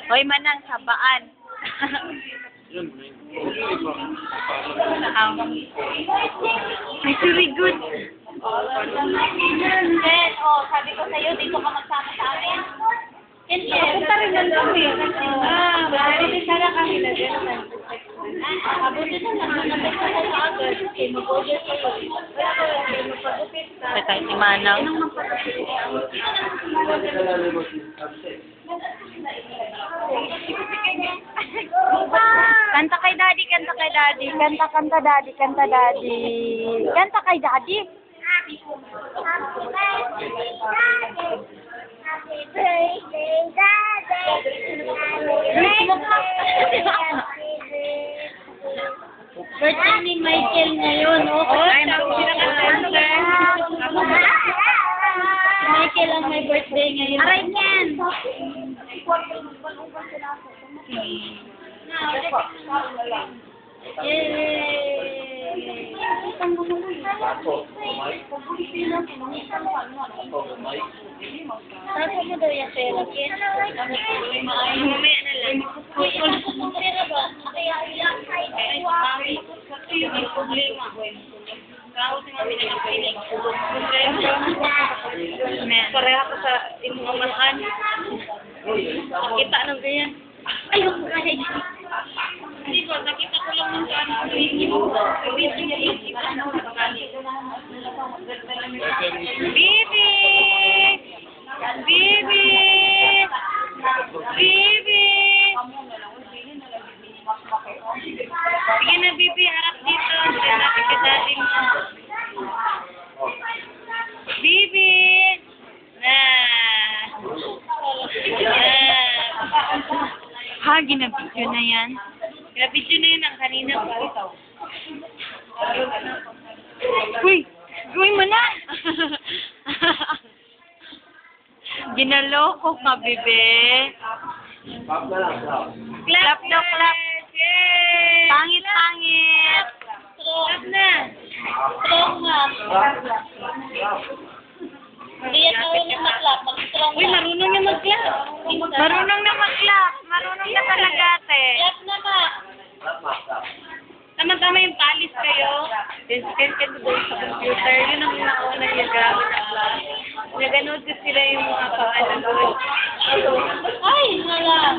Hoy, manang, sabaan. Ay, very good. Then, sabi ko sa'yo, dito ka magsama sa amin. Punta rin lang kami. Mabuti sana kami na din. Mabuti na lang, nabit ka sa agad. Kaya mag-order sa'yo. Magpagupit ka. May tayo si Manang. Kanta kay Daddy, kanta kay Daddy. Kanta, kanta Daddy, kanta Daddy. Kanta kay Daddy. Happy birthday, Daddy. Birthday ni Michael ngayon, Michael ang may birthday ngayon. Aray, Ken! Saan mo daw yung pera, Ken? Mamaya na lang. Ano po kung pera ba? Kaya ilang yung problema. Kao si mami na napiling. Pareha ka sa imong amahan. Nakita ng ganyan. Ayun, kasi. Hindi ko, nakita ko lang ng ano. Bibi! Bibi! Bibi! Sige na, Bibi, harap dito. Sige natin ka dating mo. Bibi! Ha, ginabidyo na yan. Ginabidyo na yan ang kanina pa. Uy! Uy mo na! Ginaloko ka, bebe. Clap daw, clap. Pangit, pangit. Clap na. Strong nga. Hindi yan marunong mag-clap. Mag-strong Uy, marunong na mag-clap. Marunong na mag-clap. Marunong na talaga, te. Clap na ma. Tama-tama yung palis kayo. Scan ka doon sa computer. Yun ang nauna yung gamit na class. Naganood ko sila yung mga pangalan ko. Ay, nga lang.